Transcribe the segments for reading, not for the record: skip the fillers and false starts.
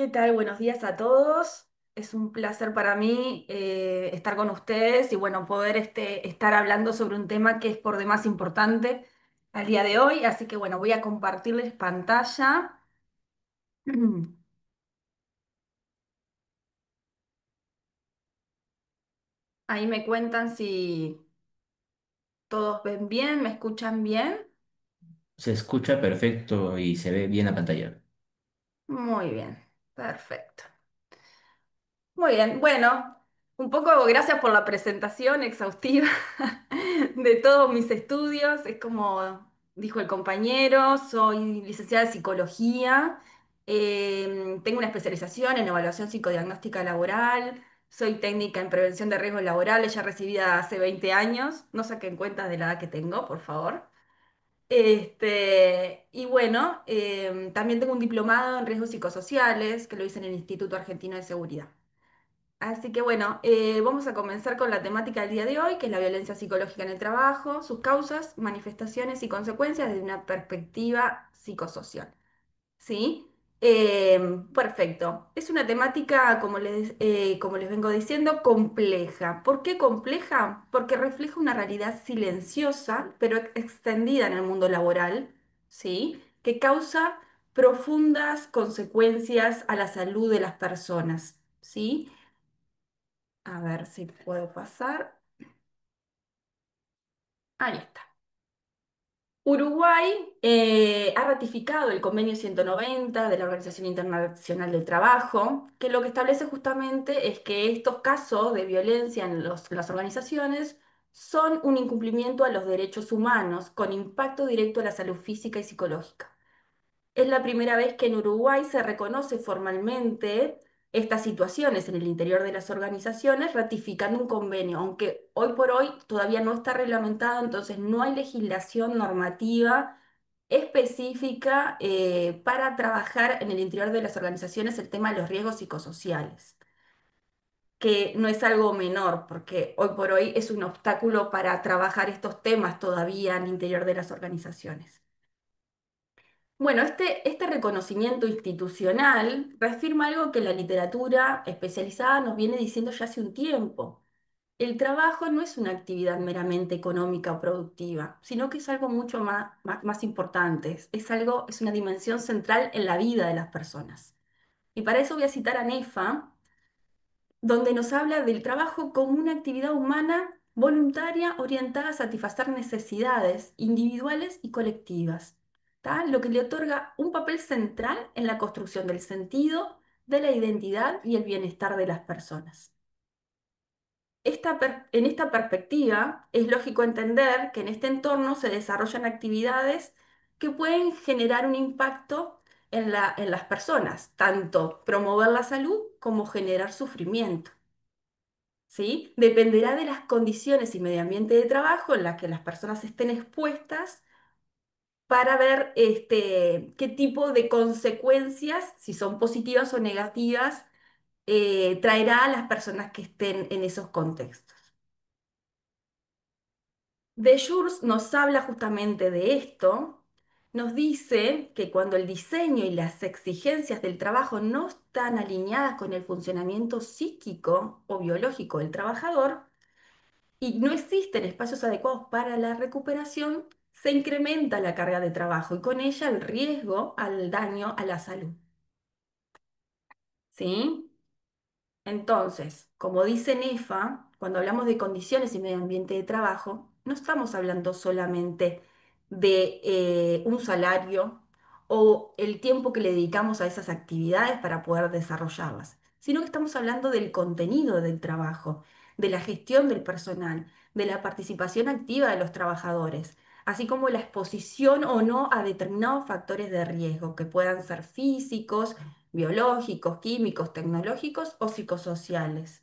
¿Qué tal? Buenos días a todos. Es un placer para mí estar con ustedes y bueno, poder estar hablando sobre un tema que es por demás importante al día de hoy. Así que bueno, voy a compartirles pantalla. Ahí me cuentan si todos ven bien, me escuchan bien. Se escucha perfecto y se ve bien la pantalla. Muy bien, perfecto. Muy bien, bueno, un poco gracias por la presentación exhaustiva de todos mis estudios. Es como dijo el compañero, soy licenciada en psicología, tengo una especialización en evaluación psicodiagnóstica laboral, soy técnica en prevención de riesgos laborales, ya recibida hace 20 años. No saquen cuentas de la edad que tengo, por favor. Y bueno, también tengo un diplomado en riesgos psicosociales que lo hice en el Instituto Argentino de Seguridad. Así que bueno, vamos a comenzar con la temática del día de hoy, que es la violencia psicológica en el trabajo, sus causas, manifestaciones y consecuencias desde una perspectiva psicosocial. ¿Sí? Perfecto. Es una temática, como les vengo diciendo, compleja. ¿Por qué compleja? Porque refleja una realidad silenciosa, pero extendida en el mundo laboral, ¿sí? Que causa profundas consecuencias a la salud de las personas, ¿sí? A ver si puedo pasar. Ahí está. Uruguay ha ratificado el convenio 190 de la Organización Internacional del Trabajo, que lo que establece justamente es que estos casos de violencia en las organizaciones son un incumplimiento a los derechos humanos con impacto directo a la salud física y psicológica. Es la primera vez que en Uruguay se reconoce formalmente estas situaciones en el interior de las organizaciones, ratificando un convenio, aunque hoy por hoy todavía no está reglamentado, entonces no hay legislación normativa específica para trabajar en el interior de las organizaciones el tema de los riesgos psicosociales, que no es algo menor, porque hoy por hoy es un obstáculo para trabajar estos temas todavía en el interior de las organizaciones. Bueno, este reconocimiento institucional reafirma algo que la literatura especializada nos viene diciendo ya hace un tiempo. El trabajo no es una actividad meramente económica o productiva, sino que es algo mucho más importante. Es algo, es una dimensión central en la vida de las personas. Y para eso voy a citar a Nefa, donde nos habla del trabajo como una actividad humana voluntaria orientada a satisfacer necesidades individuales y colectivas, ¿tá? Lo que le otorga un papel central en la construcción del sentido, de la identidad y el bienestar de las personas. En esta perspectiva, es lógico entender que en este entorno se desarrollan actividades que pueden generar un impacto en las personas, tanto promover la salud como generar sufrimiento. ¿Sí? Dependerá de las condiciones y medio ambiente de trabajo en las que las personas estén expuestas para ver qué tipo de consecuencias, si son positivas o negativas, traerá a las personas que estén en esos contextos. De Jurs nos habla justamente de esto, nos dice que cuando el diseño y las exigencias del trabajo no están alineadas con el funcionamiento psíquico o biológico del trabajador, y no existen espacios adecuados para la recuperación, se incrementa la carga de trabajo y con ella el riesgo al daño a la salud. ¿Sí? Entonces, como dice NEFA, cuando hablamos de condiciones y medio ambiente de trabajo, no estamos hablando solamente de un salario o el tiempo que le dedicamos a esas actividades para poder desarrollarlas, sino que estamos hablando del contenido del trabajo, de la gestión del personal, de la participación activa de los trabajadores, así como la exposición o no a determinados factores de riesgo que puedan ser físicos, biológicos, químicos, tecnológicos o psicosociales.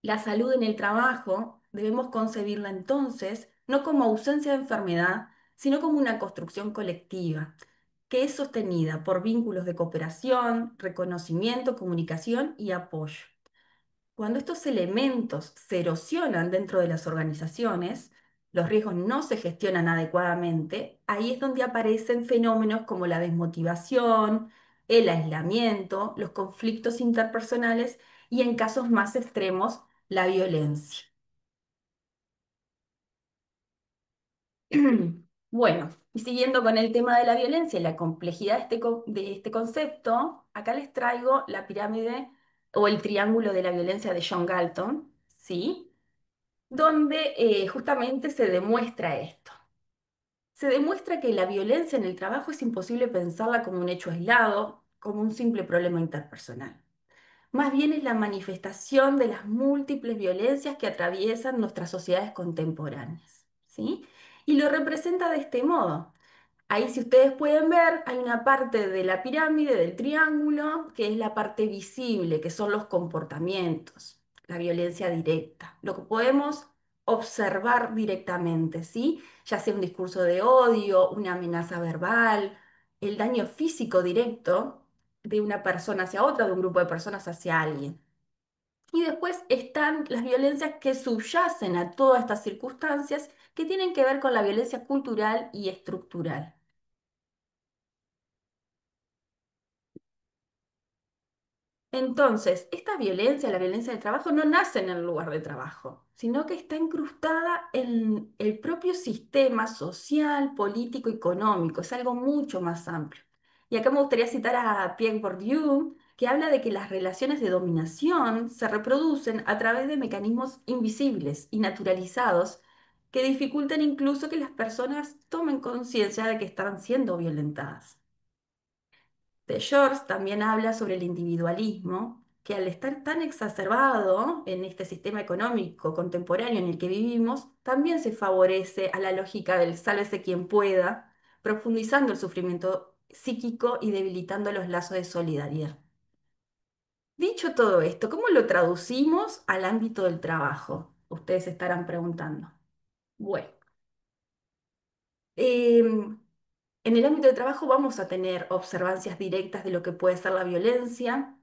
La salud en el trabajo debemos concebirla entonces no como ausencia de enfermedad, sino como una construcción colectiva, que es sostenida por vínculos de cooperación, reconocimiento, comunicación y apoyo. Cuando estos elementos se erosionan dentro de las organizaciones, los riesgos no se gestionan adecuadamente, ahí es donde aparecen fenómenos como la desmotivación, el aislamiento, los conflictos interpersonales y en casos más extremos, la violencia. Bueno, y siguiendo con el tema de la violencia y la complejidad de este concepto, acá les traigo la pirámide o el triángulo de la violencia de John Galton, ¿sí? Donde justamente se demuestra esto. Se demuestra que la violencia en el trabajo es imposible pensarla como un hecho aislado, como un simple problema interpersonal. Más bien es la manifestación de las múltiples violencias que atraviesan nuestras sociedades contemporáneas, ¿sí? Y lo representa de este modo. Ahí, si ustedes pueden ver, hay una parte de la pirámide, del triángulo, que es la parte visible, que son los comportamientos, la violencia directa, lo que podemos observar directamente, ¿sí? Ya sea un discurso de odio, una amenaza verbal, el daño físico directo de una persona hacia otra, de un grupo de personas hacia alguien. Y después están las violencias que subyacen a todas estas circunstancias que tienen que ver con la violencia cultural y estructural. Entonces, esta violencia, la violencia del trabajo, no nace en el lugar de trabajo, sino que está incrustada en el propio sistema social, político, económico. Es algo mucho más amplio. Y acá me gustaría citar a Pierre Bourdieu, que habla de que las relaciones de dominación se reproducen a través de mecanismos invisibles y naturalizados que dificultan incluso que las personas tomen conciencia de que están siendo violentadas. De George también habla sobre el individualismo, que al estar tan exacerbado en este sistema económico contemporáneo en el que vivimos, también se favorece a la lógica del sálvese quien pueda, profundizando el sufrimiento psíquico y debilitando los lazos de solidaridad. Dicho todo esto, ¿cómo lo traducimos al ámbito del trabajo? Ustedes se estarán preguntando. Bueno, en el ámbito de trabajo vamos a tener observancias directas de lo que puede ser la violencia,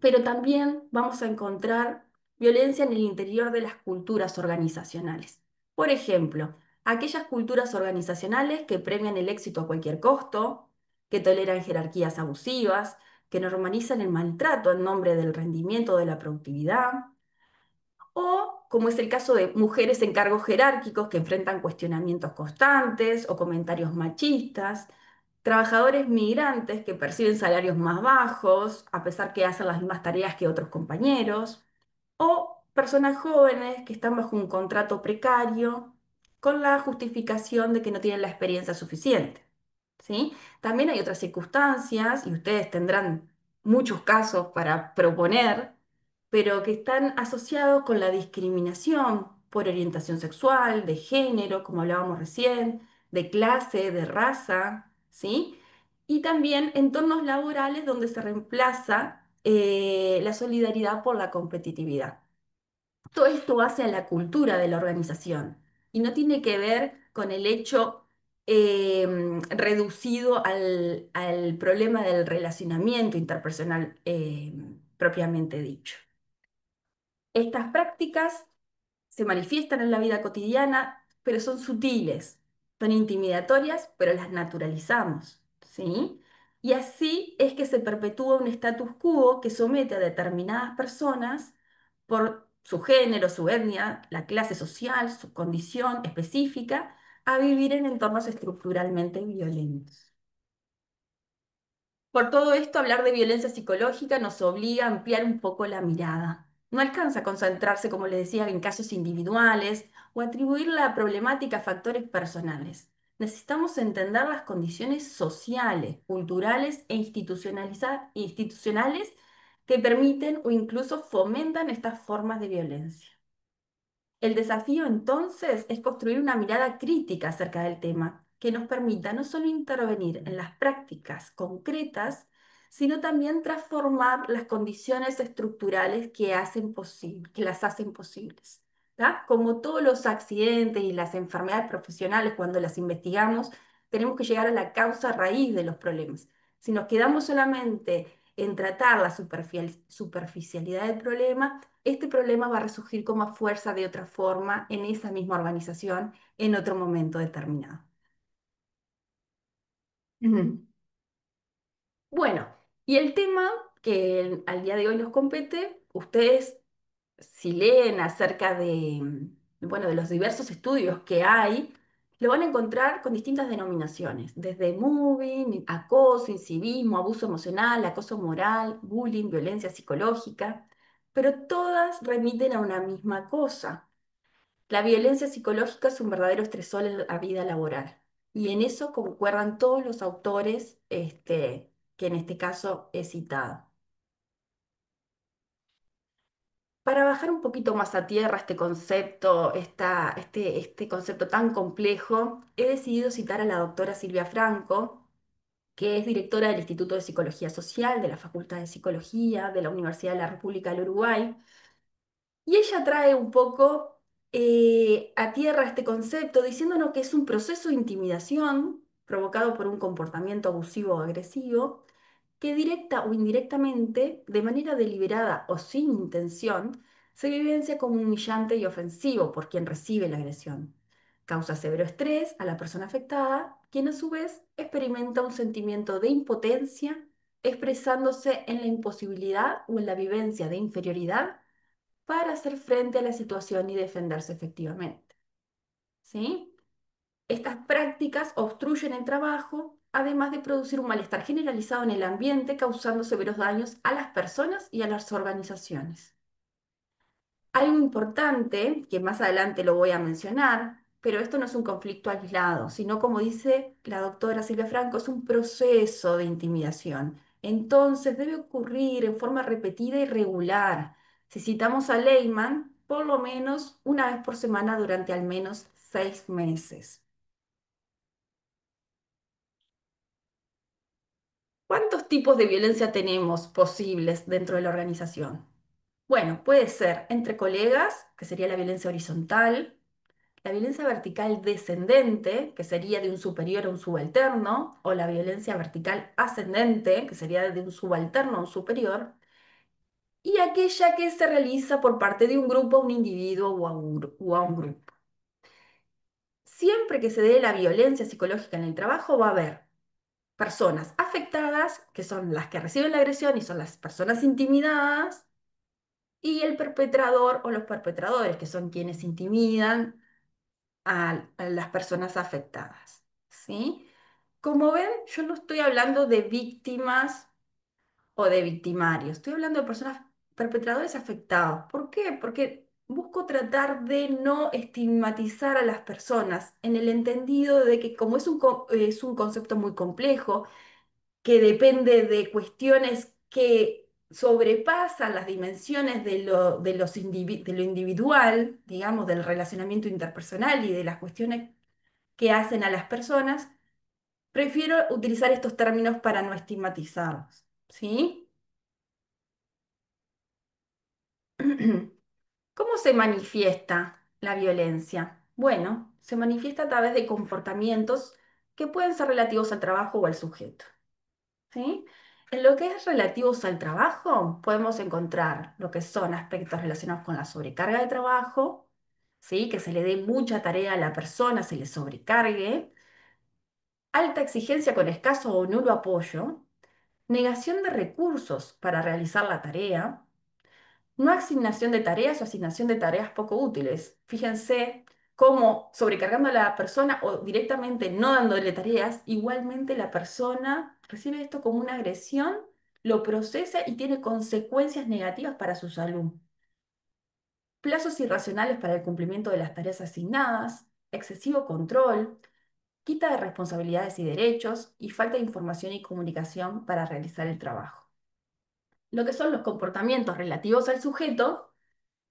pero también vamos a encontrar violencia en el interior de las culturas organizacionales. Por ejemplo, aquellas culturas organizacionales que premian el éxito a cualquier costo, que toleran jerarquías abusivas, que normalizan el maltrato en nombre del rendimiento o de la productividad, o como es el caso de mujeres en cargos jerárquicos que enfrentan cuestionamientos constantes o comentarios machistas, trabajadores migrantes que perciben salarios más bajos a pesar que hacen las mismas tareas que otros compañeros, o personas jóvenes que están bajo un contrato precario con la justificación de que no tienen la experiencia suficiente. ¿Sí? También hay otras circunstancias, y ustedes tendrán muchos casos para proponer, pero que están asociados con la discriminación por orientación sexual, de género, como hablábamos recién, de clase, de raza, ¿sí? Y también entornos laborales donde se reemplaza la solidaridad por la competitividad. Todo esto hace a la cultura de la organización y no tiene que ver con el hecho reducido al problema del relacionamiento interpersonal propiamente dicho. Estas prácticas se manifiestan en la vida cotidiana, pero son sutiles, son intimidatorias, pero las naturalizamos, ¿sí? Y así es que se perpetúa un status quo que somete a determinadas personas por su género, su etnia, la clase social, su condición específica, a vivir en entornos estructuralmente violentos. Por todo esto, hablar de violencia psicológica nos obliga a ampliar un poco la mirada. No alcanza a concentrarse, como les decía, en casos individuales o atribuir la problemática a factores personales. Necesitamos entender las condiciones sociales, culturales e institucionales que permiten o incluso fomentan estas formas de violencia. El desafío entonces es construir una mirada crítica acerca del tema que nos permita no solo intervenir en las prácticas concretas, sino también transformar las condiciones estructurales que las hacen posibles. ¿Tá? Como todos los accidentes y las enfermedades profesionales, cuando las investigamos, tenemos que llegar a la causa raíz de los problemas. Si nos quedamos solamente en tratar la superficialidad del problema, este problema va a resurgir como fuerza de otra forma en esa misma organización en otro momento determinado. Ujú. Bueno. Y el tema que al día de hoy nos compete, ustedes si leen acerca de, bueno, de los diversos estudios que hay, lo van a encontrar con distintas denominaciones, desde moving, acoso, incivismo, abuso emocional, acoso moral, bullying, violencia psicológica, pero todas remiten a una misma cosa. La violencia psicológica es un verdadero estresor en la vida laboral. Y en eso concuerdan todos los autores que en este caso he citado. Para bajar un poquito más a tierra este concepto, este concepto tan complejo, he decidido citar a la doctora Silvia Franco, que es directora del Instituto de Psicología Social de la Facultad de Psicología de la Universidad de la República del Uruguay. Y ella trae un poco a tierra este concepto, diciéndonos que es un proceso de intimidación provocado por un comportamiento abusivo o agresivo que directa o indirectamente, de manera deliberada o sin intención, se vivencia como humillante y ofensivo por quien recibe la agresión. Causa severo estrés a la persona afectada, quien a su vez experimenta un sentimiento de impotencia, expresándose en la imposibilidad o en la vivencia de inferioridad para hacer frente a la situación y defenderse efectivamente. ¿Sí? Estas prácticas obstruyen el trabajo, además de producir un malestar generalizado en el ambiente, causando severos daños a las personas y a las organizaciones. Algo importante, que más adelante lo voy a mencionar, pero esto no es un conflicto aislado, sino como dice la doctora Silvia Franco, es un proceso de intimidación. Entonces debe ocurrir en forma repetida y regular. Si citamos a Lehmann, por lo menos una vez por semana durante al menos 6 meses. ¿Cuántos tipos de violencia tenemos posibles dentro de la organización? Bueno, puede ser entre colegas, que sería la violencia horizontal, la violencia vertical descendente, que sería de un superior a un subalterno, o la violencia vertical ascendente, que sería de un subalterno a un superior, y aquella que se realiza por parte de un grupo a un individuo o a un grupo. Siempre que se dé la violencia psicológica en el trabajo, va a haber personas afectadas, que son las que reciben la agresión y son las personas intimidadas, y el perpetrador o los perpetradores, que son quienes intimidan a las personas afectadas. ¿Sí? Como ven, yo no estoy hablando de víctimas o de victimarios, estoy hablando de personas perpetradores afectados. ¿Por qué? Porque busco tratar de no estigmatizar a las personas en el entendido de que como es un concepto muy complejo, que depende de cuestiones que sobrepasan las dimensiones de lo individual, digamos, del relacionamiento interpersonal y de las cuestiones que hacen a las personas, prefiero utilizar estos términos para no estigmatizarlos, ¿sí? ¿Cómo se manifiesta la violencia? Bueno, se manifiesta a través de comportamientos que pueden ser relativos al trabajo o al sujeto. ¿Sí? En lo que es relativos al trabajo, podemos encontrar lo que son aspectos relacionados con la sobrecarga de trabajo, ¿sí? Que se le dé mucha tarea a la persona, se le sobrecargue, alta exigencia con escaso o nulo apoyo, negación de recursos para realizar la tarea, no asignación de tareas o asignación de tareas poco útiles. Fíjense cómo sobrecargando a la persona o directamente no dándole tareas, igualmente la persona recibe esto como una agresión, lo procesa y tiene consecuencias negativas para su salud. Plazos irracionales para el cumplimiento de las tareas asignadas, excesivo control, quita de responsabilidades y derechos y falta de información y comunicación para realizar el trabajo. Lo que son los comportamientos relativos al sujeto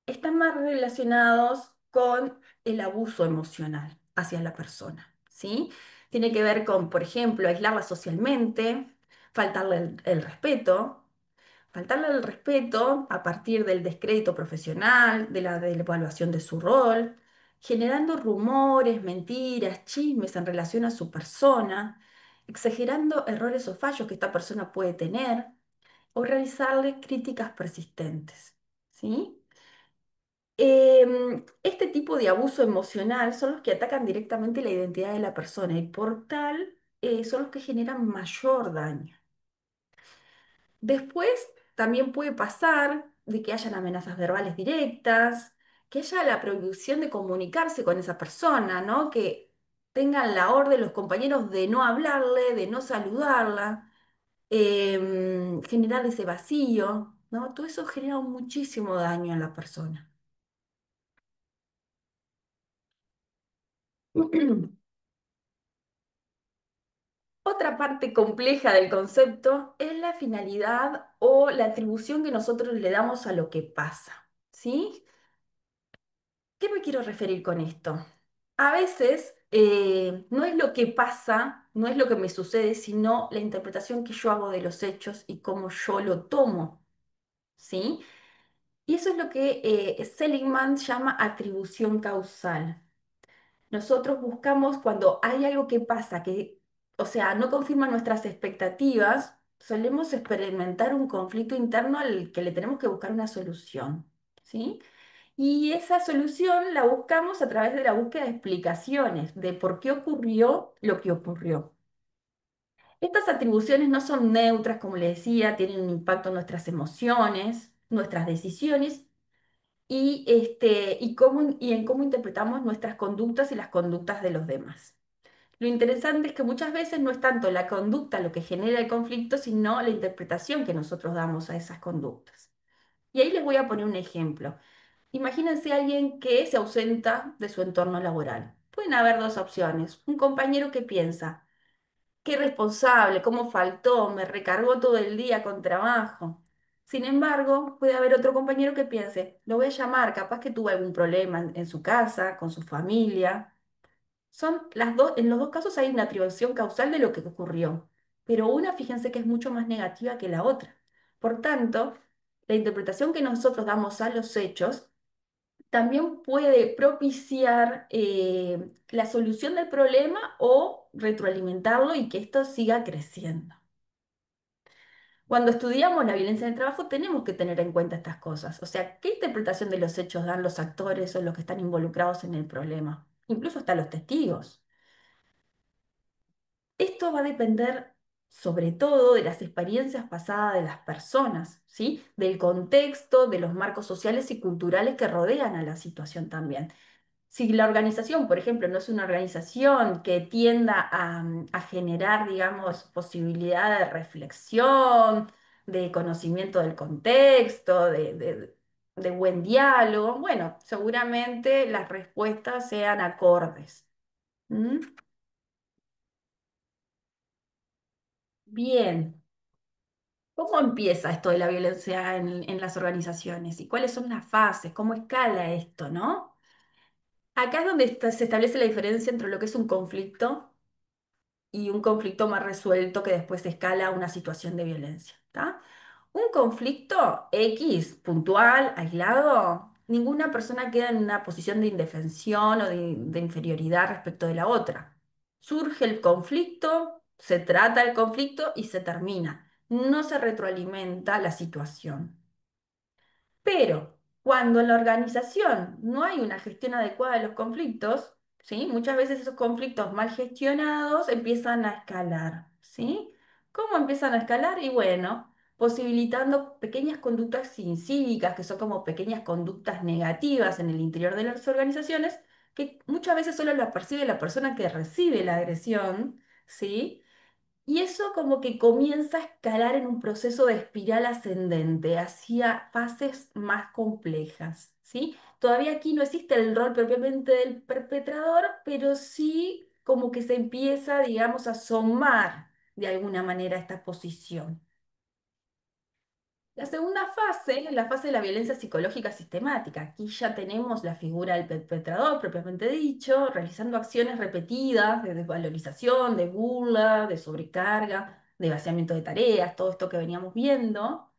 están más relacionados con el abuso emocional hacia la persona, ¿sí? Tiene que ver con, por ejemplo, aislarla socialmente, faltarle faltarle el respeto a partir del descrédito profesional, de la evaluación de su rol, generando rumores, mentiras, chismes en relación a su persona, exagerando errores o fallos que esta persona puede tener, o realizarle críticas persistentes, ¿sí? Este tipo de abuso emocional son los que atacan directamente la identidad de la persona y por tal son los que generan mayor daño. Después también puede pasar de que hayan amenazas verbales directas, que haya la prohibición de comunicarse con esa persona, ¿no? Que tengan la orden los compañeros de no hablarle, de no saludarla, generar ese vacío, ¿no? Todo eso genera muchísimo daño en la persona. Otra parte compleja del concepto es la finalidad o la atribución que nosotros le damos a lo que pasa, ¿sí? ¿Qué me quiero referir con esto? A veces no es lo que pasa, no es lo que me sucede, sino la interpretación que yo hago de los hechos y cómo yo lo tomo, ¿sí? Y eso es lo que Seligman llama atribución causal. Nosotros buscamos cuando hay algo que pasa, que, o sea, no confirma nuestras expectativas, solemos experimentar un conflicto interno al que le tenemos que buscar una solución, ¿sí? Y esa solución la buscamos a través de la búsqueda de explicaciones de por qué ocurrió lo que ocurrió. Estas atribuciones no son neutras, como le decía, tienen un impacto en nuestras emociones, nuestras decisiones y en cómo interpretamos nuestras conductas y las conductas de los demás. Lo interesante es que muchas veces no es tanto la conducta lo que genera el conflicto, sino la interpretación que nosotros damos a esas conductas. Y ahí les voy a poner un ejemplo. Imagínense a alguien que se ausenta de su entorno laboral. Pueden haber dos opciones. Un compañero que piensa, qué responsable, cómo faltó, me recargó todo el día con trabajo. Sin embargo, puede haber otro compañero que piense, lo voy a llamar, capaz que tuvo algún problema en su casa, con su familia. Son las dos, en los dos casos hay una atribución causal de lo que ocurrió, pero una, fíjense que es mucho más negativa que la otra. Por tanto, la interpretación que nosotros damos a los hechos también puede propiciar la solución del problema o retroalimentarlo y que esto siga creciendo. Cuando estudiamos la violencia en el trabajo tenemos que tener en cuenta estas cosas. O sea, ¿qué interpretación de los hechos dan los actores o los que están involucrados en el problema? Incluso hasta los testigos. Esto va a depender sobre todo de las experiencias pasadas de las personas, ¿sí? Del contexto, de los marcos sociales y culturales que rodean a la situación también. Si la organización, por ejemplo, no es una organización que tienda a generar, digamos, posibilidad de reflexión, de conocimiento del contexto, de buen diálogo, bueno, seguramente las respuestas sean acordes. ¿Mm? Bien, ¿cómo empieza esto de la violencia en las organizaciones y cuáles son las fases? ¿Cómo escala esto, no? Acá es donde se establece la diferencia entre lo que es un conflicto y un conflicto más resuelto que después escala a una situación de violencia, ¿tá? Un conflicto X, puntual, aislado, ninguna persona queda en una posición de indefensión o de inferioridad respecto de la otra. Surge el conflicto, se trata el conflicto y se termina. No se retroalimenta la situación. Pero cuando en la organización no hay una gestión adecuada de los conflictos, ¿sí? Muchas veces esos conflictos mal gestionados empiezan a escalar, ¿sí? ¿Cómo empiezan a escalar? Y bueno, posibilitando pequeñas conductas incívicas, que son como pequeñas conductas negativas en el interior de las organizaciones, que muchas veces solo las percibe la persona que recibe la agresión, ¿sí? Y eso como que comienza a escalar en un proceso de espiral ascendente hacia fases más complejas, ¿sí? Todavía aquí no existe el rol propiamente del perpetrador, pero sí como que se empieza, digamos, a asomar de alguna manera esta posición. La segunda fase es la fase de la violencia psicológica sistemática. Aquí ya tenemos la figura del perpetrador propiamente dicho, realizando acciones repetidas de desvalorización, de burla, de sobrecarga, de vaciamiento de tareas, todo esto que veníamos viendo.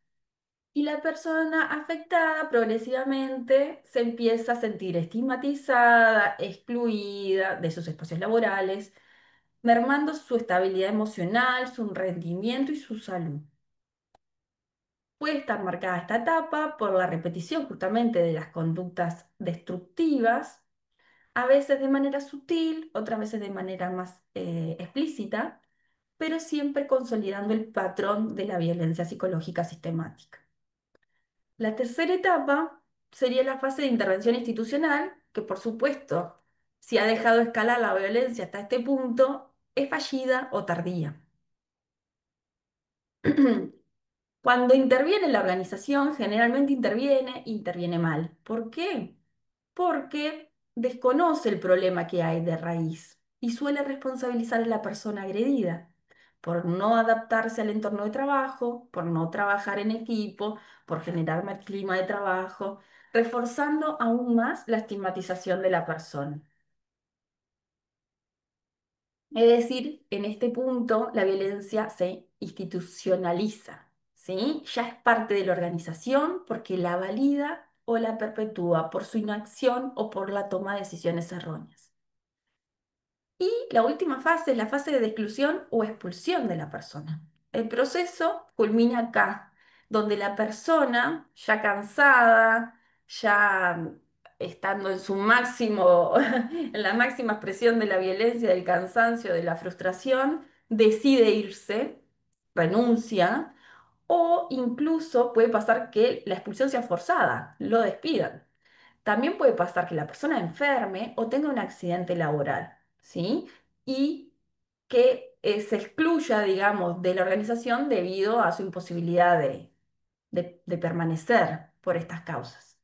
Y la persona afectada progresivamente se empieza a sentir estigmatizada, excluida de sus espacios laborales, mermando su estabilidad emocional, su rendimiento y su salud. Puede estar marcada esta etapa por la repetición justamente de las conductas destructivas, a veces de manera sutil, otras veces de manera más explícita, pero siempre consolidando el patrón de la violencia psicológica sistemática. La tercera etapa sería la fase de intervención institucional, que por supuesto, si ha dejado escalar la violencia hasta este punto, es fallida o tardía. Cuando interviene la organización, generalmente interviene mal. ¿Por qué? Porque desconoce el problema que hay de raíz y suele responsabilizar a la persona agredida por no adaptarse al entorno de trabajo, por no trabajar en equipo, por generar mal clima de trabajo, reforzando aún más la estigmatización de la persona. Es decir, en este punto la violencia se institucionaliza, ¿sí? Ya es parte de la organización porque la valida o la perpetúa por su inacción o por la toma de decisiones erróneas. Y la última fase es la fase de exclusión o expulsión de la persona. El proceso culmina acá, donde la persona, ya cansada, ya estando en su máximo, en la máxima expresión de la violencia, del cansancio, de la frustración, decide irse, renuncia, o incluso puede pasar que la expulsión sea forzada, lo despidan. También puede pasar que la persona enferme o tenga un accidente laboral, ¿sí? Y que se excluya, digamos, de la organización debido a su imposibilidad de permanecer por estas causas.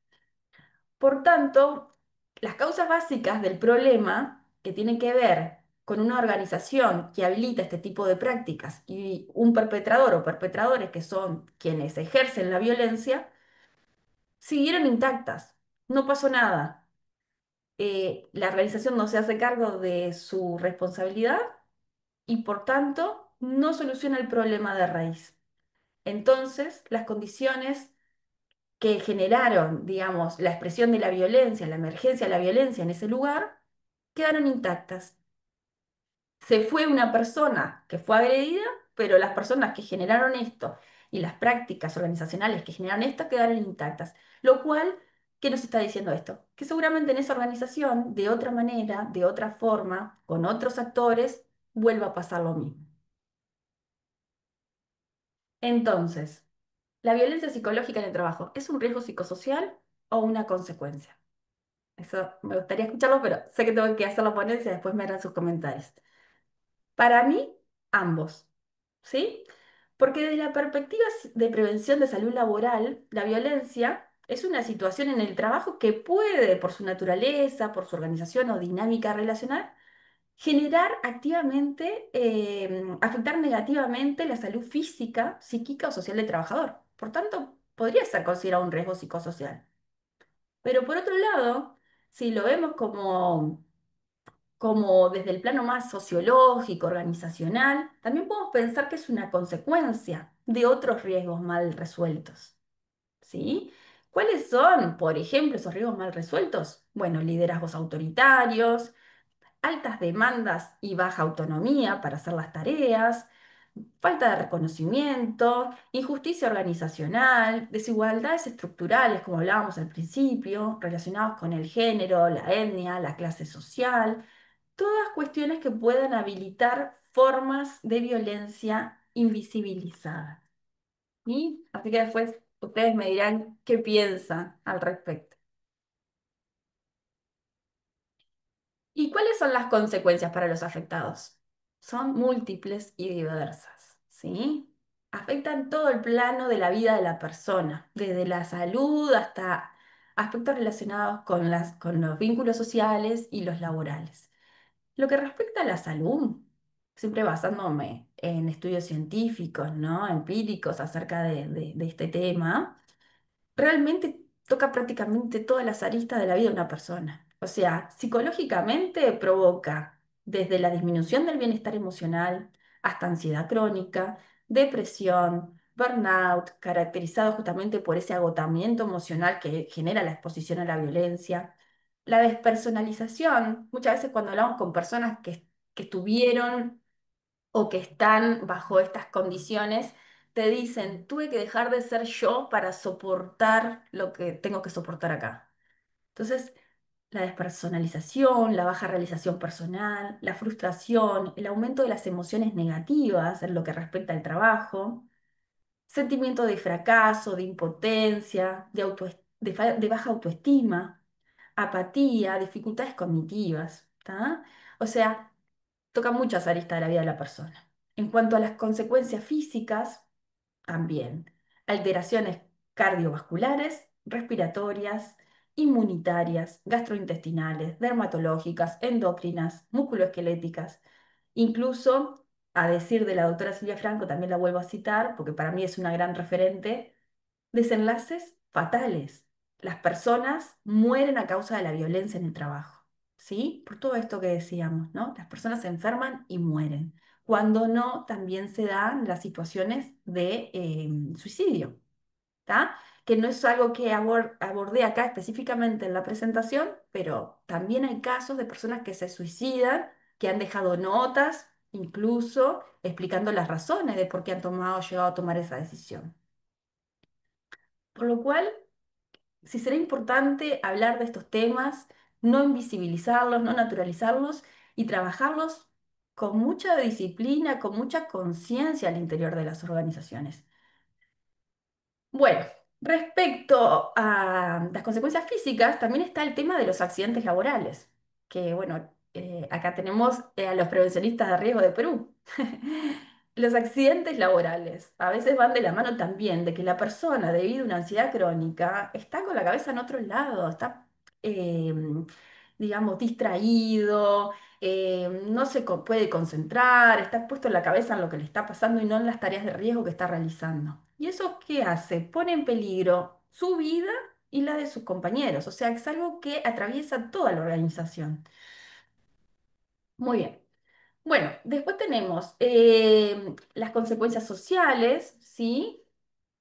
Por tanto, las causas básicas del problema que tienen que ver con una organización que habilita este tipo de prácticas y un perpetrador o perpetradores que son quienes ejercen la violencia, siguieron intactas. No pasó nada. La organización no se hace cargo de su responsabilidad y por tanto no soluciona el problema de raíz. Entonces, las condiciones que generaron, digamos, la expresión de la violencia, la emergencia de la violencia en ese lugar, quedaron intactas. Se fue una persona que fue agredida, pero las personas que generaron esto y las prácticas organizacionales que generaron esto quedaron intactas. Lo cual, ¿qué nos está diciendo esto? Que seguramente en esa organización, de otra manera, de otra forma, con otros actores, vuelva a pasar lo mismo. Entonces, ¿la violencia psicológica en el trabajo es un riesgo psicosocial o una consecuencia? Eso me gustaría escucharlo, pero sé que tengo que hacer la ponencia, después me harán sus comentarios. Para mí, ambos, ¿sí? Porque desde la perspectiva de prevención de salud laboral, la violencia es una situación en el trabajo que puede, por su naturaleza, por su organización o dinámica relacional, generar activamente, afectar negativamente la salud física, psíquica o social del trabajador. Por tanto, podría ser considerado un riesgo psicosocial. Pero por otro lado, si lo vemos como desde el plano más sociológico, organizacional, también podemos pensar que es una consecuencia de otros riesgos mal resueltos, ¿sí? ¿Cuáles son, por ejemplo, esos riesgos mal resueltos? Bueno, liderazgos autoritarios, altas demandas y baja autonomía para hacer las tareas, falta de reconocimiento, injusticia organizacional, desigualdades estructurales, como hablábamos al principio, relacionados con el género, la etnia, la clase social, todas cuestiones que puedan habilitar formas de violencia invisibilizadas. ¿Sí? Así que después ustedes me dirán qué piensan al respecto. ¿Y cuáles son las consecuencias para los afectados? Son múltiples y diversas, ¿sí? Afectan todo el plano de la vida de la persona, desde la salud hasta aspectos relacionados con los vínculos sociales y los laborales. Lo que respecta a la salud, siempre basándome en estudios científicos, ¿no? Empíricos acerca de este tema, realmente toca prácticamente todas las aristas de la vida de una persona. O sea, psicológicamente provoca desde la disminución del bienestar emocional hasta ansiedad crónica, depresión, burnout, caracterizado justamente por ese agotamiento emocional que genera la exposición a la violencia. La despersonalización, muchas veces cuando hablamos con personas que tuvieron o que están bajo estas condiciones, te dicen, tuve que dejar de ser yo para soportar lo que tengo que soportar acá. Entonces, la despersonalización, la baja realización personal, la frustración, el aumento de las emociones negativas en lo que respecta al trabajo, sentimiento de fracaso, de impotencia, de baja autoestima, apatía, dificultades cognitivas, ¿tá? O sea, toca muchas aristas de la vida de la persona. En cuanto a las consecuencias físicas, también alteraciones cardiovasculares, respiratorias, inmunitarias, gastrointestinales, dermatológicas, endocrinas, musculoesqueléticas, incluso, a decir de la doctora Silvia Franco, también la vuelvo a citar porque para mí es una gran referente, desenlaces fatales. Las personas mueren a causa de la violencia en el trabajo, ¿sí? Por todo esto que decíamos, ¿no? Las personas se enferman y mueren. Cuando no, también se dan las situaciones de suicidio, ¿tá? Que no es algo que abordé acá específicamente en la presentación, pero también hay casos de personas que se suicidan, que han dejado notas, incluso explicando las razones de por qué han llegado a tomar esa decisión. Por lo cual, sí será importante hablar de estos temas, no invisibilizarlos, no naturalizarlos y trabajarlos con mucha disciplina, con mucha conciencia al interior de las organizaciones. Bueno, respecto a las consecuencias físicas, también está el tema de los accidentes laborales, que bueno, acá tenemos a los prevencionistas de riesgo de Perú. Los accidentes laborales a veces van de la mano también de que la persona, debido a una ansiedad crónica, está con la cabeza en otro lado, está, eh, digamos, distraído, no puede concentrar, está puesto la cabeza en lo que le está pasando y no en las tareas de riesgo que está realizando. ¿Y eso qué hace? Pone en peligro su vida y la de sus compañeros, o sea, es algo que atraviesa toda la organización. Muy bien. Bueno, después tenemos las consecuencias sociales, ¿sí?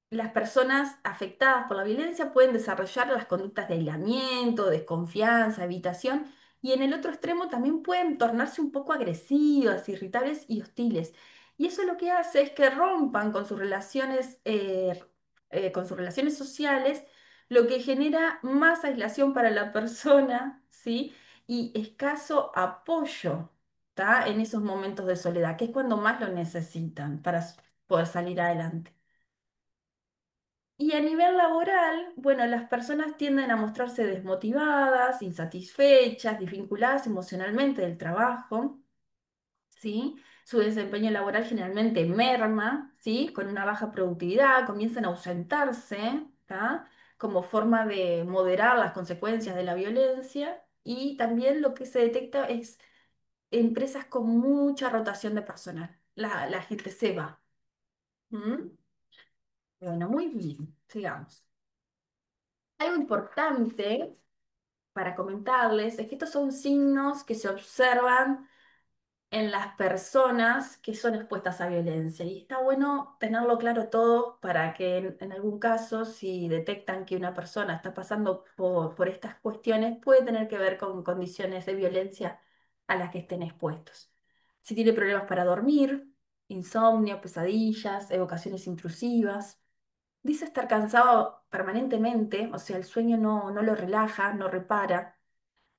Las personas afectadas por la violencia pueden desarrollar las conductas de aislamiento, desconfianza, evitación, y en el otro extremo también pueden tornarse un poco agresivas, irritables y hostiles. Y eso lo que hace es que rompan con sus relaciones sociales, lo que genera más aislación para la persona, ¿sí? Y escaso apoyo, ¿tá? En esos momentos de soledad, que es cuando más lo necesitan para poder salir adelante. Y a nivel laboral, bueno, las personas tienden a mostrarse desmotivadas, insatisfechas, desvinculadas emocionalmente del trabajo, ¿sí? Su desempeño laboral generalmente merma, ¿sí? Con una baja productividad, comienzan a ausentarse, ¿tá? Como forma de moderar las consecuencias de la violencia. Y también lo que se detecta es empresas con mucha rotación de personal. La gente se va. ¿Mm? Bueno, muy bien, sigamos. Algo importante para comentarles es que estos son signos que se observan en las personas que son expuestas a violencia. Y está bueno tenerlo claro todo para que en algún caso, si detectan que una persona está pasando por estas cuestiones, puede tener que ver con condiciones de violencia a las que estén expuestos. Si tiene problemas para dormir, insomnio, pesadillas, evocaciones intrusivas. Dice estar cansado permanentemente, o sea, el sueño no lo relaja, no repara.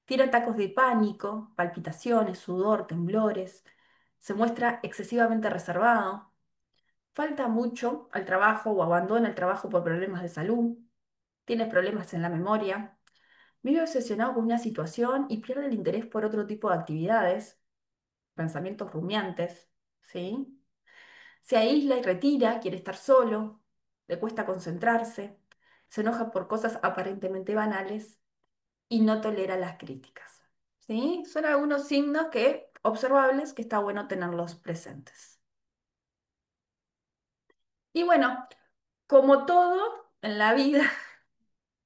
Tiene atacos de pánico, palpitaciones, sudor, temblores. Se muestra excesivamente reservado. Falta mucho al trabajo o abandona el trabajo por problemas de salud. Tiene problemas en la memoria. Vive obsesionado con una situación y pierde el interés por otro tipo de actividades, pensamientos rumiantes, ¿sí? Se aísla y retira, quiere estar solo, le cuesta concentrarse, se enoja por cosas aparentemente banales y no tolera las críticas. ¿Sí? Son algunos signos observables que está bueno tenerlos presentes. Y bueno, como todo en la vida,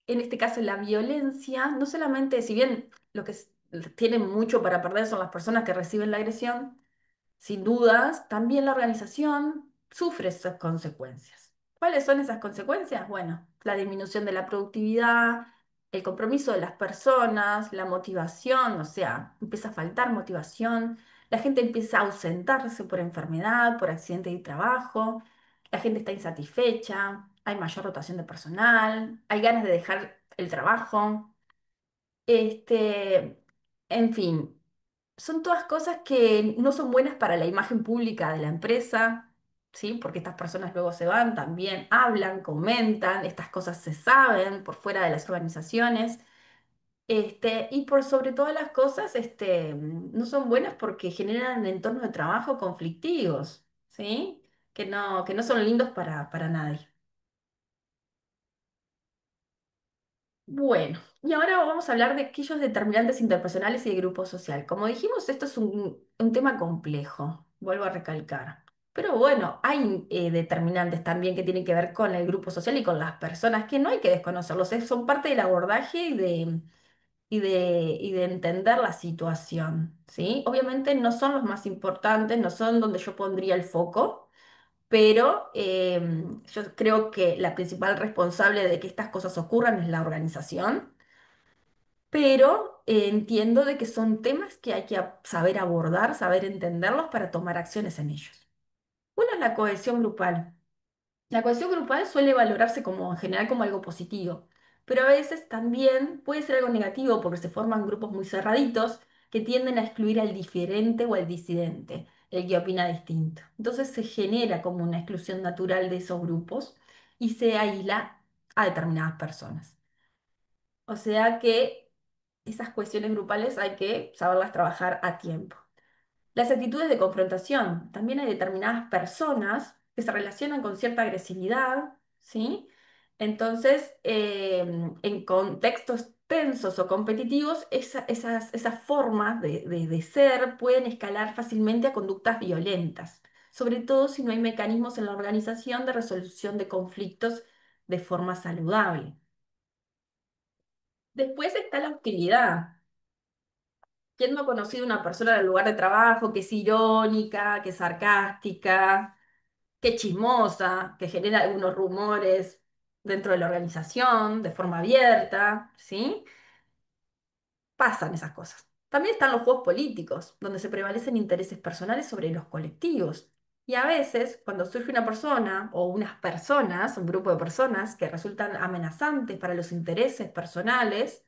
en este caso la violencia, no solamente, si bien lo que tienen mucho para perder son las personas que reciben la agresión, sin dudas, también la organización sufre esas consecuencias. ¿Cuáles son esas consecuencias? Bueno, la disminución de la productividad, el compromiso de las personas, la motivación, o sea, empieza a faltar motivación, la gente empieza a ausentarse por enfermedad, por accidente de trabajo, la gente está insatisfecha, hay mayor rotación de personal, hay ganas de dejar el trabajo, Este, en fin, son todas cosas que no son buenas para la imagen pública de la empresa, ¿sí? Porque estas personas luego se van, también hablan, comentan, estas cosas se saben por fuera de las organizaciones. Y por sobre todas las cosas, no son buenas porque generan entornos de trabajo conflictivos, ¿sí? Que no son lindos para nadie. Bueno, y ahora vamos a hablar de aquellos determinantes interpersonales y de grupo social. Como dijimos, esto es un tema complejo, vuelvo a recalcar. Pero bueno, hay determinantes también que tienen que ver con el grupo social y con las personas que no hay que desconocerlos, son parte del abordaje y de entender la situación, ¿sí? Obviamente no son los más importantes, no son donde yo pondría el foco, pero yo creo que la principal responsable de que estas cosas ocurran es la organización, pero entiendo de que son temas que hay que saber abordar, saber entenderlos para tomar acciones en ellos. Una es la cohesión grupal. La cohesión grupal suele valorarse como, en general como algo positivo, pero a veces también puede ser algo negativo porque se forman grupos muy cerraditos que tienden a excluir al diferente o al disidente, el que opina distinto. Entonces se genera como una exclusión natural de esos grupos y se aísla a determinadas personas. O sea que esas cuestiones grupales hay que saberlas trabajar a tiempo. Las actitudes de confrontación. También hay determinadas personas que se relacionan con cierta agresividad, ¿sí? Entonces, en contextos tensos o competitivos, esas formas de ser pueden escalar fácilmente a conductas violentas, sobre todo si no hay mecanismos en la organización de resolución de conflictos de forma saludable. Después está la hostilidad. ¿Quién no ha conocido una persona en el lugar de trabajo que es irónica, que es sarcástica, que es chismosa, que genera algunos rumores dentro de la organización de forma abierta, ¿sí? Pasan esas cosas. También están los juegos políticos, donde se prevalecen intereses personales sobre los colectivos. Y a veces, cuando surge una persona o unas personas, un grupo de personas que resultan amenazantes para los intereses personales,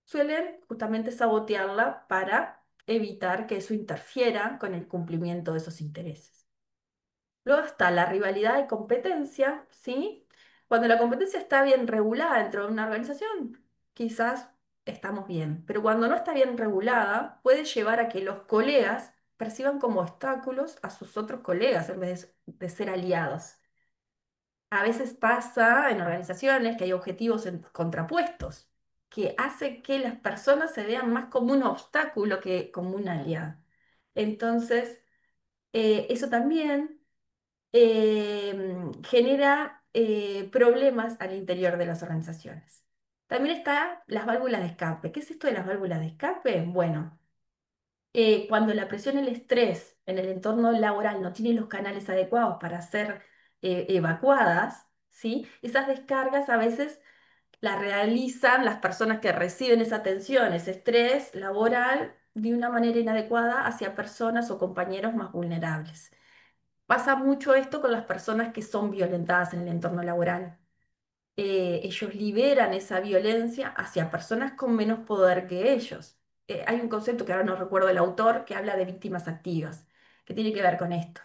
suelen justamente sabotearla para evitar que eso interfiera con el cumplimiento de esos intereses. Luego está la rivalidad de competencia, ¿sí? Cuando la competencia está bien regulada dentro de una organización, quizás estamos bien, pero cuando no está bien regulada, puede llevar a que los colegas perciban como obstáculos a sus otros colegas en vez de ser aliados. A veces pasa en organizaciones que hay objetivos contrapuestos, que hace que las personas se vean más como un obstáculo que como una aliada. Entonces, eso también genera problemas al interior de las organizaciones. También están las válvulas de escape. ¿Qué es esto de las válvulas de escape? Bueno, cuando la presión y el estrés en el entorno laboral no tienen los canales adecuados para ser evacuadas, ¿sí? Esas descargas a veces las realizan las personas que reciben esa tensión, ese estrés laboral, de una manera inadecuada hacia personas o compañeros más vulnerables. Pasa mucho esto con las personas que son violentadas en el entorno laboral. Ellos liberan esa violencia hacia personas con menos poder que ellos. Hay un concepto que ahora no recuerdo el autor que habla de víctimas activas, que tiene que ver con esto.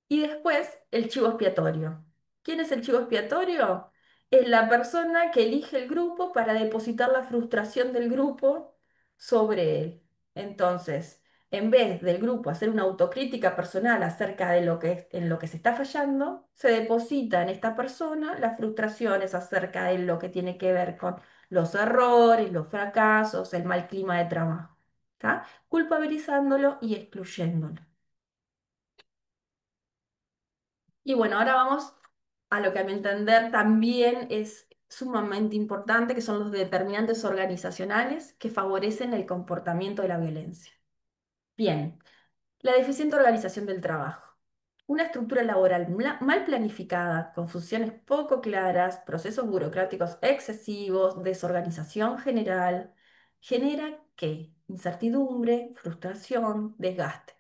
Y después el chivo expiatorio. ¿Quién es el chivo expiatorio? Es la persona que elige el grupo para depositar la frustración del grupo sobre él. Entonces, en vez del grupo hacer una autocrítica personal acerca de en lo que se está fallando, se deposita en esta persona las frustraciones acerca de lo que tiene que ver con los errores, los fracasos, el mal clima de trabajo. ¿Tá? Culpabilizándolo y excluyéndolo. Y bueno, ahora vamos a lo que a mi entender también es sumamente importante, que son los determinantes organizacionales que favorecen el comportamiento de la violencia. Bien, la deficiente organización del trabajo. Una estructura laboral mal planificada, con funciones poco claras, procesos burocráticos excesivos, desorganización general, genera ¿qué? Incertidumbre, frustración, desgaste.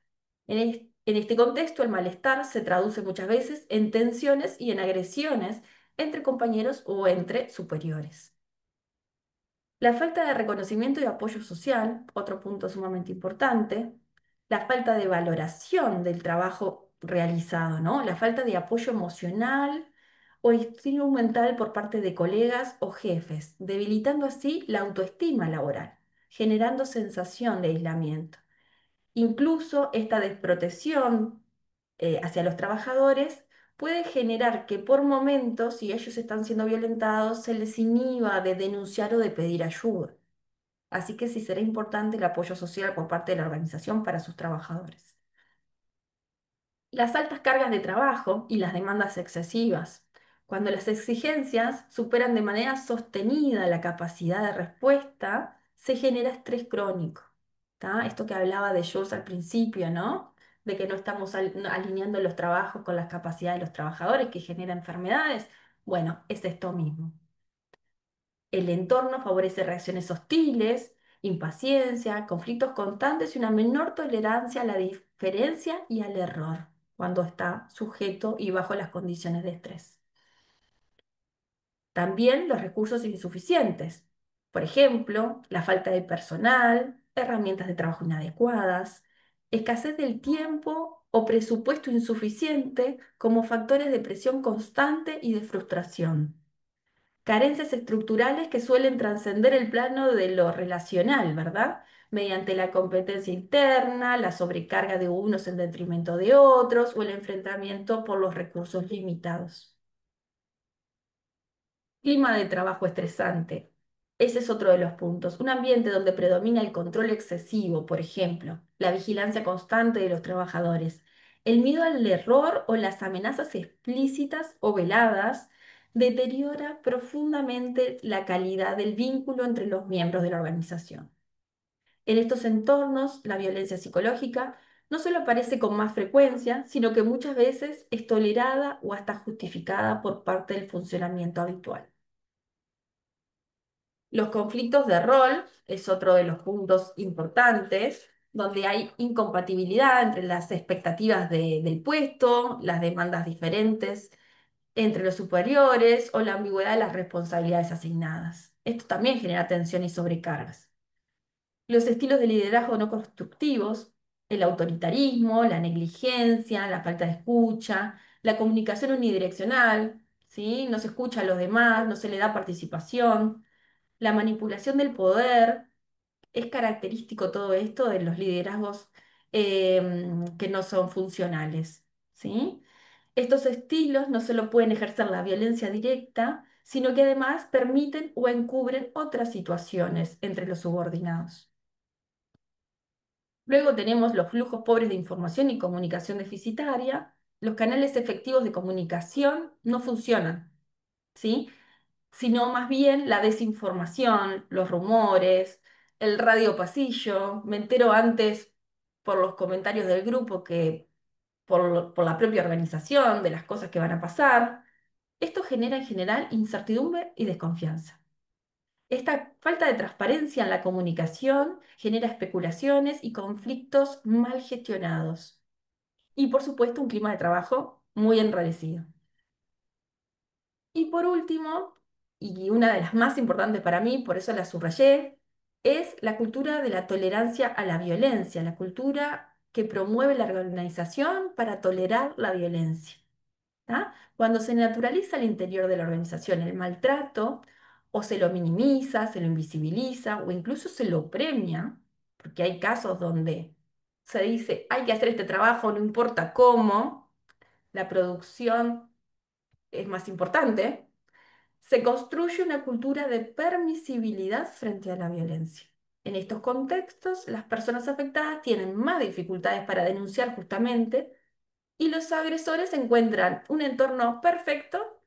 En este contexto, el malestar se traduce muchas veces en tensiones y en agresiones entre compañeros o entre superiores. La falta de reconocimiento y apoyo social, otro punto sumamente importante. La falta de valoración del trabajo realizado, ¿no? La falta de apoyo emocional o instrumental por parte de colegas o jefes, debilitando así la autoestima laboral, generando sensación de aislamiento. Incluso esta desprotección hacia los trabajadores puede generar que por momentos, si ellos están siendo violentados, se les inhiba de denunciar o de pedir ayuda. Así que sí será importante el apoyo social por parte de la organización para sus trabajadores. Las altas cargas de trabajo y las demandas excesivas. Cuando las exigencias superan de manera sostenida la capacidad de respuesta, se genera estrés crónico. ¿Tá? Esto que hablaba de Jules al principio, ¿no? De que no estamos alineando los trabajos con las capacidades de los trabajadores, que genera enfermedades. Bueno, es esto mismo. El entorno favorece reacciones hostiles, impaciencia, conflictos constantes y una menor tolerancia a la diferencia y al error cuando está sujeto y bajo las condiciones de estrés. También los recursos insuficientes. Por ejemplo, la falta de personal, herramientas de trabajo inadecuadas, escasez del tiempo o presupuesto insuficiente como factores de presión constante y de frustración. Carencias estructurales que suelen trascender el plano de lo relacional, ¿verdad? Mediante la competencia interna, la sobrecarga de unos en detrimento de otros o el enfrentamiento por los recursos limitados. Clima de trabajo estresante. Ese es otro de los puntos. Un ambiente donde predomina el control excesivo, por ejemplo, la vigilancia constante de los trabajadores, el miedo al error o las amenazas explícitas o veladas deteriora profundamente la calidad del vínculo entre los miembros de la organización. En estos entornos, la violencia psicológica no solo aparece con más frecuencia, sino que muchas veces es tolerada o hasta justificada por parte del funcionamiento habitual. Los conflictos de rol es otro de los puntos importantes, donde hay incompatibilidad entre las expectativas del puesto, las demandas diferentes entre los superiores o la ambigüedad de las responsabilidades asignadas. Esto también genera tensión y sobrecargas. Los estilos de liderazgo no constructivos, el autoritarismo, la negligencia, la falta de escucha, la comunicación unidireccional, ¿sí? No se escucha a los demás, no se le da participación. La manipulación del poder, es característico todo esto de los liderazgos que no son funcionales, ¿sí? Estos estilos no solo pueden ejercer la violencia directa, sino que además permiten o encubren otras situaciones entre los subordinados. Luego tenemos los flujos pobres de información y comunicación deficitaria. Los canales efectivos de comunicación no funcionan, ¿sí? Sino más bien la desinformación, los rumores, el radio pasillo. Me entero antes por los comentarios del grupo que por la propia organización de las cosas que van a pasar. Esto genera en general incertidumbre y desconfianza. Esta falta de transparencia en la comunicación genera especulaciones y conflictos mal gestionados. Y por supuesto un clima de trabajo muy enrarecido. Y por último, y una de las más importantes para mí, por eso la subrayé, es la cultura de la tolerancia a la violencia, la cultura que promueve la organización para tolerar la violencia. ¿Tá? Cuando se naturaliza al interior de la organización el maltrato, o se lo minimiza, se lo invisibiliza, o incluso se lo premia, porque hay casos donde se dice, hay que hacer este trabajo, no importa cómo, la producción es más importante, se construye una cultura de permisibilidad frente a la violencia. En estos contextos, las personas afectadas tienen más dificultades para denunciar justamente y los agresores encuentran un entorno perfecto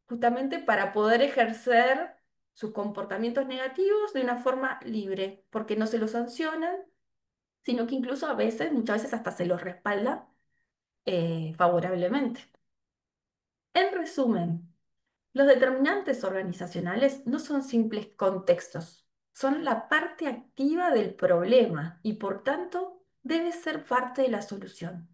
justamente para poder ejercer sus comportamientos negativos de una forma libre, porque no se los sancionan, sino que incluso a veces, muchas veces hasta se los respalda favorablemente. En resumen, los determinantes organizacionales no son simples contextos, son la parte activa del problema y por tanto debe ser parte de la solución.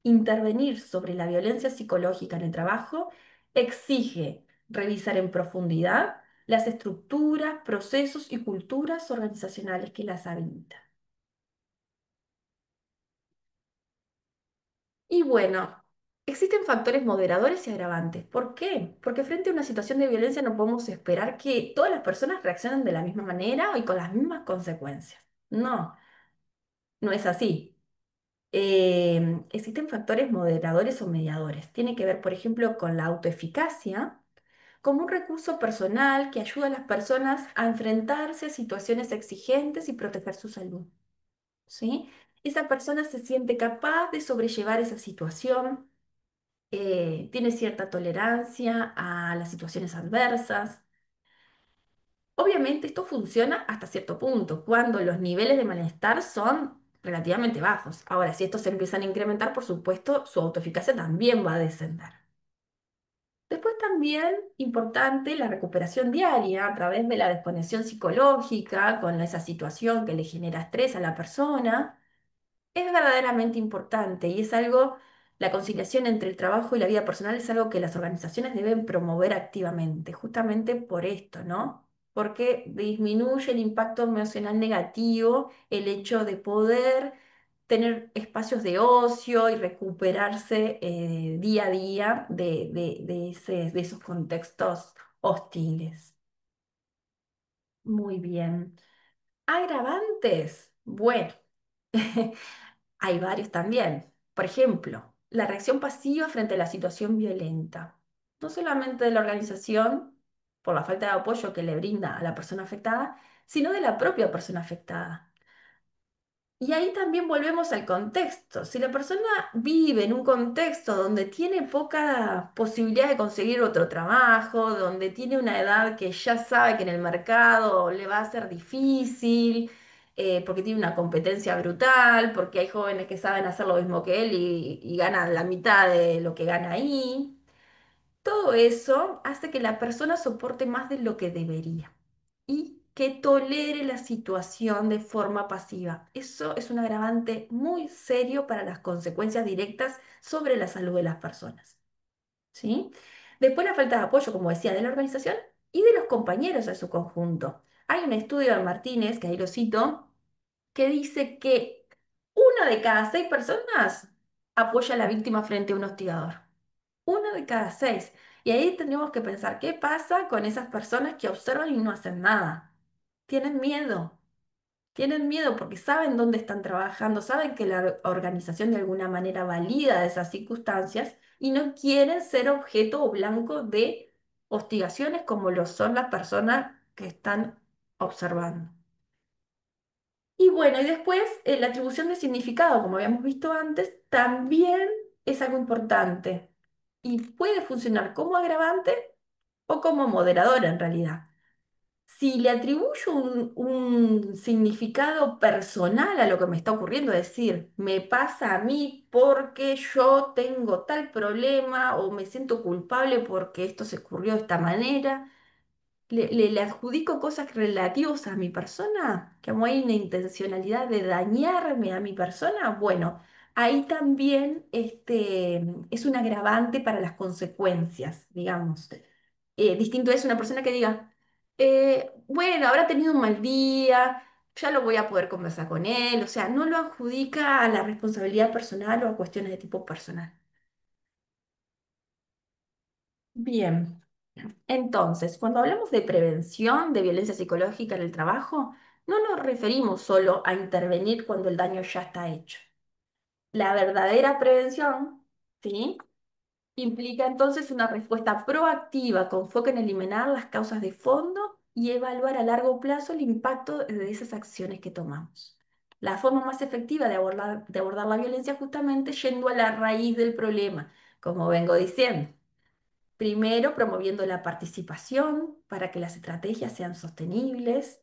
Intervenir sobre la violencia psicológica en el trabajo exige revisar en profundidad las estructuras, procesos y culturas organizacionales que las habitan. Y bueno, existen factores moderadores y agravantes. ¿Por qué? Porque frente a una situación de violencia no podemos esperar que todas las personas reaccionen de la misma manera y con las mismas consecuencias. No, no es así. Existen factores moderadores o mediadores. Tiene que ver, por ejemplo, con la autoeficacia como un recurso personal que ayuda a las personas a enfrentarse a situaciones exigentes y proteger su salud. ¿Sí? Esa persona se siente capaz de sobrellevar esa situación, tiene cierta tolerancia a las situaciones adversas. Obviamente esto funciona hasta cierto punto, cuando los niveles de malestar son relativamente bajos. Ahora, si estos se empiezan a incrementar, por supuesto, su autoeficacia también va a descender. Después también importante la recuperación diaria a través de la desconexión psicológica con esa situación que le genera estrés a la persona. Es verdaderamente importante y es algo, la conciliación entre el trabajo y la vida personal es algo que las organizaciones deben promover activamente, justamente por esto, ¿no? Porque disminuye el impacto emocional negativo, el hecho de poder tener espacios de ocio y recuperarse día a día de esos contextos hostiles. Muy bien. Agravantes. Bueno. Hay varios también. Por ejemplo, la reacción pasiva frente a la situación violenta. No solamente de la organización, por la falta de apoyo que le brinda a la persona afectada, sino de la propia persona afectada. Y ahí también volvemos al contexto. Si la persona vive en un contexto donde tiene poca posibilidad de conseguir otro trabajo, donde tiene una edad que ya sabe que en el mercado le va a ser difícil, porque tiene una competencia brutal, porque hay jóvenes que saben hacer lo mismo que él y ganan la mitad de lo que gana ahí. Todo eso hace que la persona soporte más de lo que debería y que tolere la situación de forma pasiva. Eso es un agravante muy serio para las consecuencias directas sobre la salud de las personas. ¿Sí? Después la falta de apoyo, como decía, de la organización y de los compañeros en su conjunto. Hay un estudio de Martínez, que ahí lo cito, que dice que una de cada 6 personas apoya a la víctima frente a un hostigador. Una de cada 6. Y ahí tendríamos que pensar, ¿qué pasa con esas personas que observan y no hacen nada? Tienen miedo. Tienen miedo porque saben dónde están trabajando, saben que la organización de alguna manera valida esas circunstancias y no quieren ser objeto o blanco de hostigaciones como lo son las personas que están observando. Y bueno, y después la atribución de significado, como habíamos visto antes, también es algo importante y puede funcionar como agravante o como moderador en realidad. Si le atribuyo un significado personal a lo que me está ocurriendo, es decir, me pasa a mí porque yo tengo tal problema o me siento culpable porque esto se ocurrió de esta manera, le adjudico cosas relativas a mi persona, que como hay una intencionalidad de dañarme a mi persona, bueno, ahí también es un agravante para las consecuencias, digamos. Distinto es una persona que diga, bueno, habrá tenido un mal día, ya lo voy a poder conversar con él, o sea, no lo adjudica a la responsabilidad personal o a cuestiones de tipo personal. Bien. Entonces, cuando hablamos de prevención de violencia psicológica en el trabajo, no nos referimos solo a intervenir cuando el daño ya está hecho. La verdadera prevención, ¿sí? Implica entonces una respuesta proactiva con foco en eliminar las causas de fondo y evaluar a largo plazo el impacto de esas acciones que tomamos. La forma más efectiva de abordar la violencia es justamente yendo a la raíz del problema, como vengo diciendo. Primero, promoviendo la participación para que las estrategias sean sostenibles.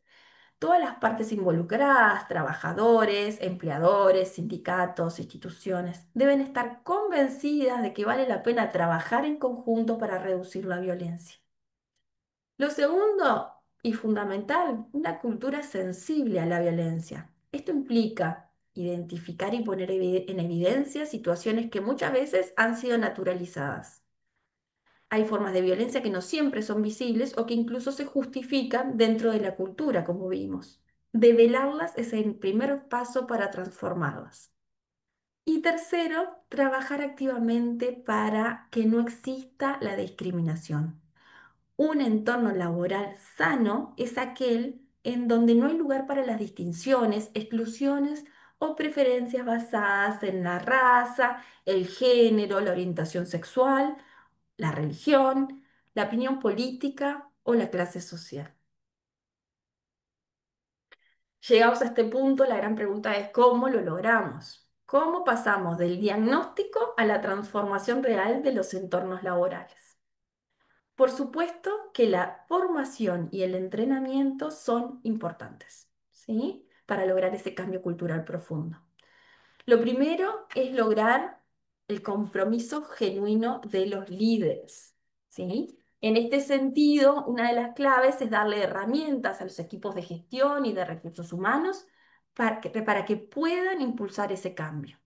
Todas las partes involucradas, trabajadores, empleadores, sindicatos, instituciones, deben estar convencidas de que vale la pena trabajar en conjunto para reducir la violencia. Lo segundo y fundamental, una cultura sensible a la violencia. Esto implica identificar y poner en evidencia situaciones que muchas veces han sido naturalizadas. Hay formas de violencia que no siempre son visibles o que incluso se justifican dentro de la cultura, como vimos. Develarlas es el primer paso para transformarlas. Y tercero, trabajar activamente para que no exista la discriminación. Un entorno laboral sano es aquel en donde no hay lugar para las distinciones, exclusiones o preferencias basadas en la raza, el género, la orientación sexual, la religión, la opinión política o la clase social. Llegados a este punto, la gran pregunta es ¿cómo lo logramos? ¿Cómo pasamos del diagnóstico a la transformación real de los entornos laborales? Por supuesto que la formación y el entrenamiento son importantes, ¿sí? Para lograr ese cambio cultural profundo. Lo primero es lograr el compromiso genuino de los líderes, ¿sí? En este sentido, una de las claves es darle herramientas a los equipos de gestión y de recursos humanos para que puedan impulsar ese cambio.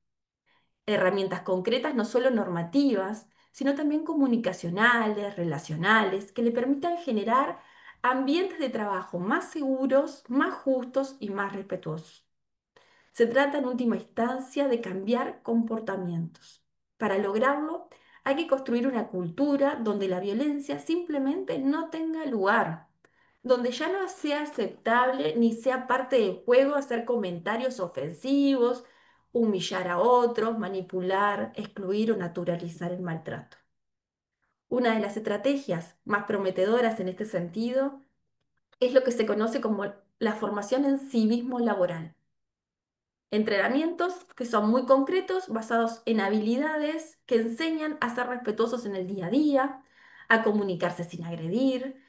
Herramientas concretas, no solo normativas, sino también comunicacionales, relacionales, que le permitan generar ambientes de trabajo más seguros, más justos y más respetuosos. Se trata en última instancia de cambiar comportamientos. Para lograrlo, hay que construir una cultura donde la violencia simplemente no tenga lugar, donde ya no sea aceptable ni sea parte del juego hacer comentarios ofensivos, humillar a otros, manipular, excluir o naturalizar el maltrato. Una de las estrategias más prometedoras en este sentido es lo que se conoce como la formación en civismo laboral. Entrenamientos que son muy concretos, basados en habilidades que enseñan a ser respetuosos en el día a día, a comunicarse sin agredir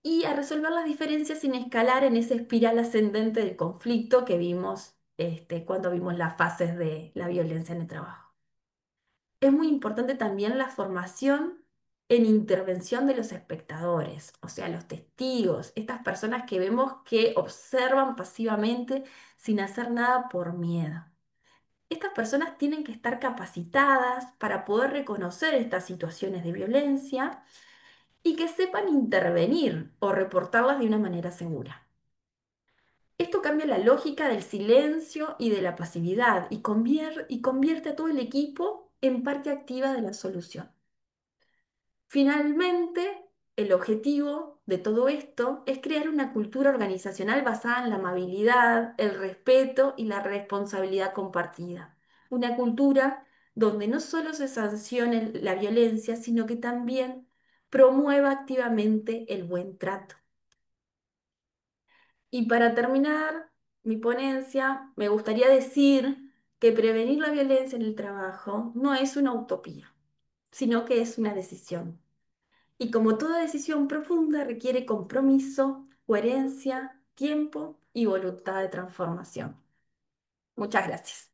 y a resolver las diferencias sin escalar en esa espiral ascendente del conflicto que vimos cuando vimos las fases de la violencia en el trabajo. Es muy importante también la formación en intervención de los espectadores, o sea, los testigos, estas personas que vemos que observan pasivamente sin hacer nada por miedo. Estas personas tienen que estar capacitadas para poder reconocer estas situaciones de violencia y que sepan intervenir o reportarlas de una manera segura. Esto cambia la lógica del silencio y de la pasividad y convierte a todo el equipo en parte activa de la solución. Finalmente, el objetivo de todo esto es crear una cultura organizacional basada en la amabilidad, el respeto y la responsabilidad compartida. Una cultura donde no solo se sancione la violencia, sino que también promueva activamente el buen trato. Y para terminar mi ponencia, me gustaría decir que prevenir la violencia en el trabajo no es una utopía, sino que es una decisión. Y como toda decisión profunda requiere compromiso, coherencia, tiempo y voluntad de transformación. Muchas gracias.